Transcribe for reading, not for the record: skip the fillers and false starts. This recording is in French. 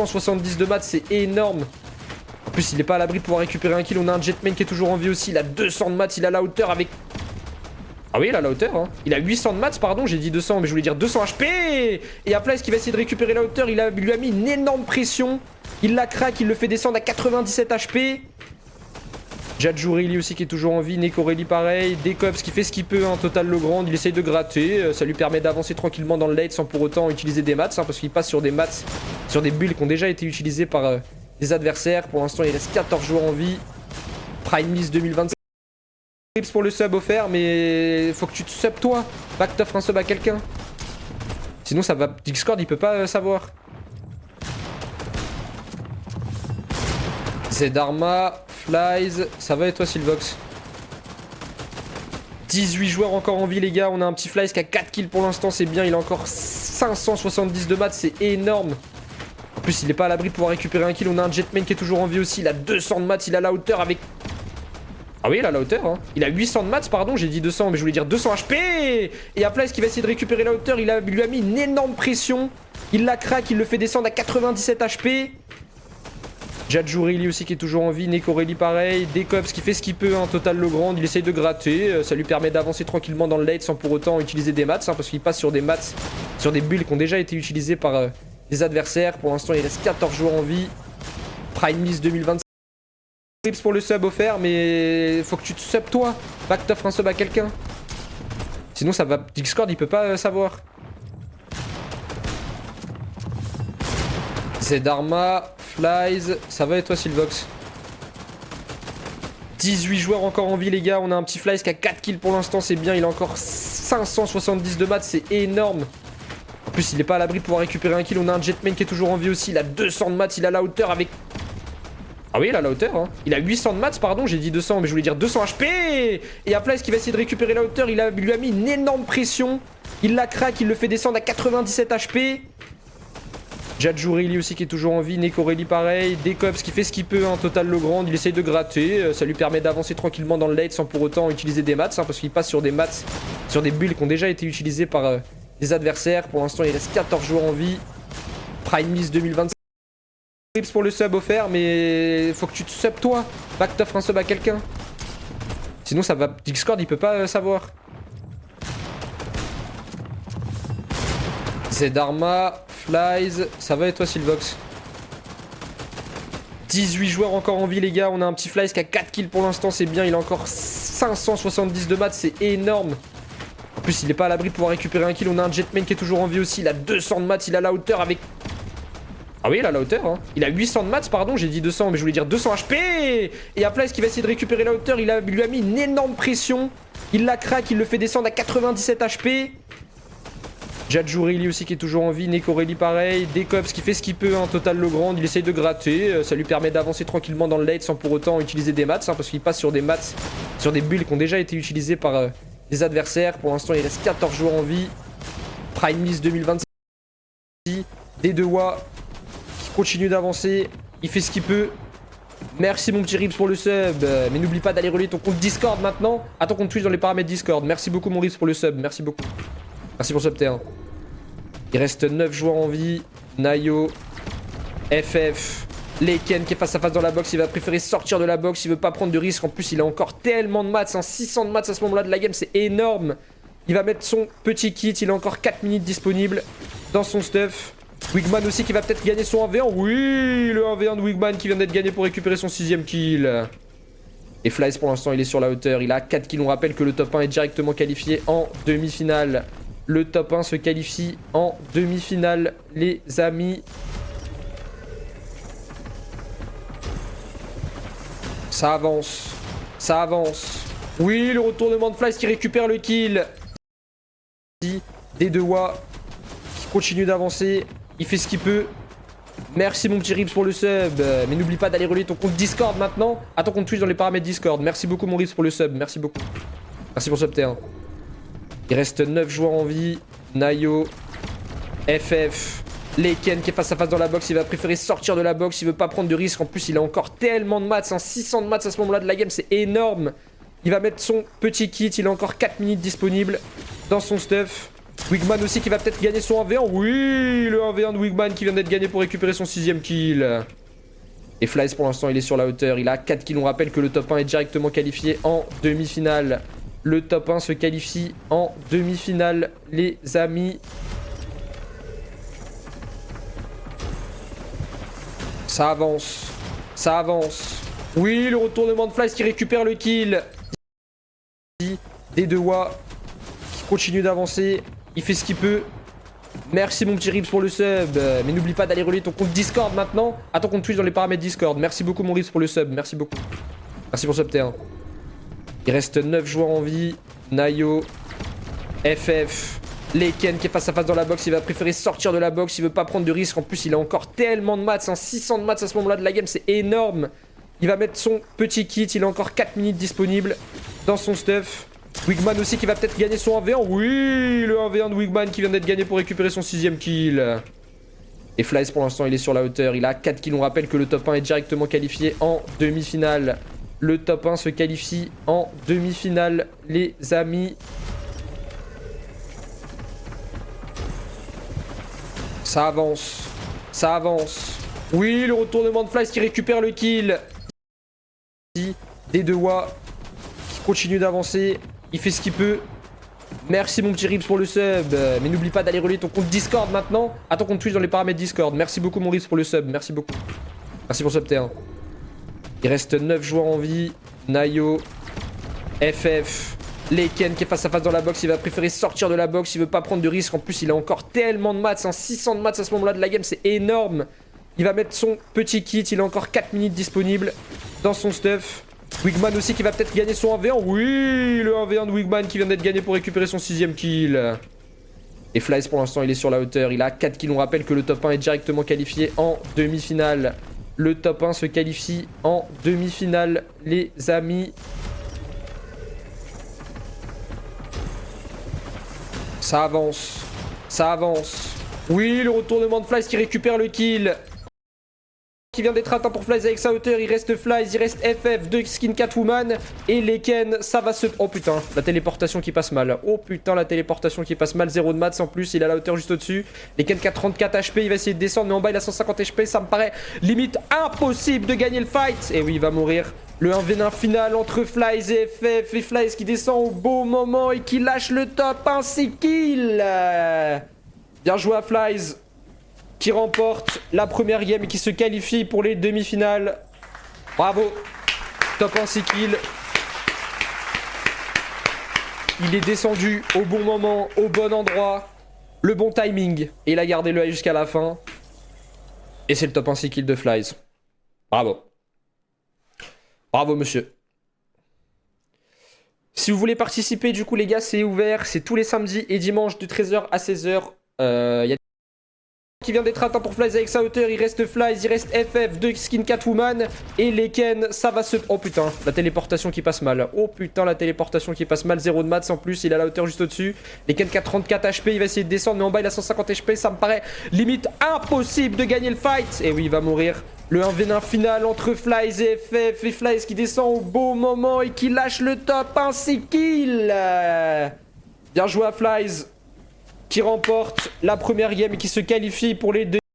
170 de maths, c'est énorme. En plus, il est pas à l'abri de pouvoir récupérer un kill. On a un Jetman qui est toujours en vie aussi. Il a 200 de maths, il a la hauteur avec... Ah oui, il a la hauteur, hein. Il a 800 de maths, pardon, j'ai dit 200, mais je voulais dire 200 HP. Et Applies qui va essayer de récupérer la hauteur, il lui a mis une énorme pression. Il la craque, il le fait descendre à 97 HP. Jadjourili aussi qui est toujours en vie, Nekoreli pareil, Decops qui fait ce qu'il peut, hein, Total Legrand, il essaye de gratter, ça lui permet d'avancer tranquillement dans le late sans pour autant utiliser des maths, hein, parce qu'il passe sur des maths, sur des builds qui ont déjà été utilisés par des adversaires. Pour l'instant il reste 14 joueurs en vie. Prime Miss 2025. Tips pour le sub offert, mais faut que tu te sub toi, pas que t'offres un sub à quelqu'un. Sinon ça va, Discord il peut pas savoir. Zedarma, Flies, ça va et toi Silvox? 18 joueurs encore en vie les gars, on a un petit Flies qui a 4 kills pour l'instant, c'est bien, il a encore 570 de maths, c'est énorme. En plus il est pas à l'abri de pouvoir récupérer un kill, on a un Jetman qui est toujours en vie aussi, il a 200 de maths, il a la hauteur avec... Ah oui, il a la hauteur, hein. Il a 800 de maths, pardon, j'ai dit 200, mais je voulais dire 200 HP. Et Applies qui va essayer de récupérer la hauteur, il lui a mis une énorme pression. Il la craque, il le fait descendre à 97 HP. Jadjourili aussi qui est toujours en vie, Nekoreli pareil, Decops qui fait ce qu'il peut, hein, Total Legrand, il essaye de gratter, ça lui permet d'avancer tranquillement dans le late sans pour autant utiliser des maths, hein, parce qu'il passe sur des maths, sur des builds qui ont déjà été utilisés par des adversaires. Pour l'instant il reste 14 joueurs en vie. Prime Miss 2025. Tips pour le sub offert, mais faut que tu te sub toi, pas que t'offres un sub à quelqu'un. Sinon ça va, Discord il peut pas savoir. Zedarma, Flies, ça va et toi Silvox? 18 joueurs encore en vie les gars, on a un petit Flies qui a 4 kills pour l'instant, c'est bien, il a encore 570 de maths, c'est énorme. En plus il est pas à l'abri de pouvoir récupérer un kill, on a un Jetman qui est toujours en vie aussi, il a 200 de maths, il a la hauteur avec... Ah oui, il a la hauteur, hein. Il a 800 de maths, pardon, j'ai dit 200, mais je voulais dire 200 HP. Et Applies qui va essayer de récupérer la hauteur, il lui a mis une énorme pression. Il la craque, il le fait descendre à 97 HP. Jadjourili aussi qui est toujours en vie, Nekoreli pareil, Decops qui fait ce qu'il peut, hein, Total Legrand, il essaye de gratter, ça lui permet d'avancer tranquillement dans le late sans pour autant utiliser des maths, hein, parce qu'il passe sur des maths, sur des builds qui ont déjà été utilisés par des adversaires. Pour l'instant il reste 14 joueurs en vie. Prime Miss 2025. Tips pour le sub offert, mais faut que tu te sub toi, pas que t'offres un sub à quelqu'un. Sinon ça va, Discord il peut pas savoir. Zedarma, Flies, ça va et toi Silvox? 18 joueurs encore en vie les gars, on a un petit Flies qui a 4 kills pour l'instant, c'est bien, il a encore 570 de maths, c'est énorme. En plus il est pas à l'abri de pouvoir récupérer un kill, on a un Jetman qui est toujours en vie aussi, il a 200 de maths, il a la hauteur avec... Ah oui, il a la hauteur, hein. Il a 800 de maths, pardon, j'ai dit 200, mais je voulais dire 200 HP. Et Applies qui va essayer de récupérer la hauteur, il lui a mis une énorme pression. Il la craque, il le fait descendre à 97 HP. Jadjourili aussi qui est toujours en vie, Nekoreli pareil, Decops qui fait ce qu'il peut, hein, Total Legrand, il essaye de gratter, ça lui permet d'avancer tranquillement dans le late sans pour autant utiliser des maths, hein, parce qu'il passe sur des maths, sur des builds qui ont déjà été utilisés par des adversaires. Pour l'instant il reste 14 joueurs en vie. Prime Miss 2025. D2wa continue d'avancer, il fait ce qu'il peut. Merci mon petit Rips pour le sub, mais n'oublie pas d'aller relayer ton compte Discord maintenant, à ton compte Twitch dans les paramètres Discord. Merci beaucoup mon Rips pour le sub, merci beaucoup. Merci pour le sub T1. Il reste 9 joueurs en vie. Nayo, FF, Leken qui est face à face dans la box, il va préférer sortir de la box, il veut pas prendre de risque. En plus il a encore tellement de maths, hein, 600 de maths à ce moment là de la game, c'est énorme. Il va mettre son petit kit, il a encore 4 minutes disponibles dans son stuff. Wigman aussi qui va peut-être gagner son 1v1. Oui, le 1v1 de Wigman qui vient d'être gagné pour récupérer son 6ème kill. Et Flies pour l'instant il est sur la hauteur. Il a 4 kills. On rappelle que le top 1 est directement qualifié en demi-finale. Le top 1 se qualifie en demi-finale les amis. Ça avance. Ça avance. Oui, le retournement de Flies qui récupère le kill. D2wa qui continue d'avancer. Il fait ce qu'il peut. Merci mon petit Rips pour le sub. Mais n'oublie pas d'aller relayer ton compte Discord maintenant, à ton compte Twitch dans les paramètres Discord. Merci beaucoup mon Rips pour le sub. Merci beaucoup. Merci pour le sub T1. Il reste 9 joueurs en vie. Nayo, FF, Leken qui est face à face dans la box. Il va préférer sortir de la box. Il veut pas prendre de risque. En plus il a encore tellement de maths, hein, 600 de maths à ce moment là de la game, c'est énorme. Il va mettre son petit kit. Il a encore 4 minutes disponibles dans son stuff. Wigman aussi qui va peut-être gagner son 1v1. Oui, le 1v1 de Wigman qui vient d'être gagné pour récupérer son 6ème kill. Et Flies pour l'instant il est sur la hauteur, il a 4 kills. On rappelle que le top 1 est directement qualifié en demi-finale. Le top 1 se qualifie en demi-finale les amis. Ça avance, ça avance. Oui, le retournement de Flies qui récupère le kill. Des deux Wa qui continue d'avancer, il fait ce qu'il peut. Merci mon petit Rips pour le sub. Mais n'oublie pas d'aller relier ton compte Discord maintenant. À ton compte Twitch dans les paramètres Discord. Merci beaucoup mon Rips pour le sub. Merci beaucoup. Merci pour le sub T1. Il reste 9 joueurs en vie. Nayo, FF, Leken qui est face à face dans la box. Il va préférer sortir de la box. Il veut pas prendre de risque. En plus il a encore tellement de mats. 600 de mats à ce moment là de la game. C'est énorme. Il va mettre son petit kit. Il a encore 4 minutes disponibles dans son stuff. Wigman aussi qui va peut-être gagner son 1v1. Oui, le 1v1 de Wigman qui vient d'être gagné pour récupérer son 6ème kill. Et Flies pour l'instant il est sur la hauteur, il a 4 kills. On rappelle que le top 1 est directement qualifié en demi-finale. Le top 1 se qualifie en demi-finale les amis. Ça avance, ça avance. Oui, le retournement de Flies qui récupère le kill. Des deux Wa qui continue d'avancer. Il fait ce qu'il peut. Merci mon petit Rips pour le sub. Mais n'oublie pas d'aller relier ton compte Discord maintenant. À ton compte Twitch dans les paramètres Discord. Merci beaucoup mon Rips pour le sub. Merci beaucoup. Merci pour le sub T1. Il reste 9 joueurs en vie. Nayo, FF, Leken qui est face à face dans la box. Il va préférer sortir de la box. Il veut pas prendre de risque. En plus il a encore tellement de mats. 600 de mats à ce moment là de la game. C'est énorme. Il va mettre son petit kit. Il a encore 4 minutes disponibles dans son stuff. Wigman aussi qui va peut-être gagner son 1v1. Oui, le 1v1 de Wigman qui vient d'être gagné pour récupérer son 6ème kill. Et Flies pour l'instant il est sur la hauteur, il a 4 kills. On rappelle que le top 1 est directement qualifié en demi-finale. Le top 1 se qualifie en demi-finale les amis. Ça avance, ça avance. Oui, le retournement de Flies qui récupère le kill. Qui vient d'être atteint pour Flies avec sa hauteur. Il reste Flies, il reste FF, 2 skin Catwoman. Et Leken, ça va se... Oh putain, la téléportation qui passe mal. Oh putain, la téléportation qui passe mal. 0 de maths en plus, il a la hauteur juste au-dessus. Leken qui a 34 HP, il va essayer de descendre. Mais en bas, il a 150 HP. Ça me paraît limite impossible de gagner le fight. Et oui, il va mourir. Le 1v1 final entre Flies et FF. Et Flies qui descend au beau moment et qui lâche le top 1 6 kills. Bien joué à Flies, qui remporte la première game et qui se qualifie pour les demi-finales. Bravo. Top 1 6 kills. Il est descendu au bon moment, au bon endroit. Le bon timing. Et il a gardé le œil jusqu'à la fin. Et c'est le top 1 6 kills de Flies. Bravo. Bravo monsieur. Si vous voulez participer, du coup les gars, c'est ouvert. C'est tous les samedis et dimanches de 13h à 16h. Il y a qui vient d'être atteint pour Flies avec sa hauteur. Il reste Flies, il reste FF, 2 skin Catwoman. Et Leken, ça va se... Oh putain, la téléportation qui passe mal. Oh putain, la téléportation qui passe mal. 0 de maths en plus, il a la hauteur juste au-dessus. Leken qui a 34 HP, il va essayer de descendre. Mais en bas, il a 150 HP. Ça me paraît limite impossible de gagner le fight. Et oui, il va mourir. Le 1v1 final entre Flies et FF. Et Flies qui descend au beau moment et qui lâche le top 1 6 kills. Bien joué à Flies, qui remporte la première game et qui se qualifie pour les deux.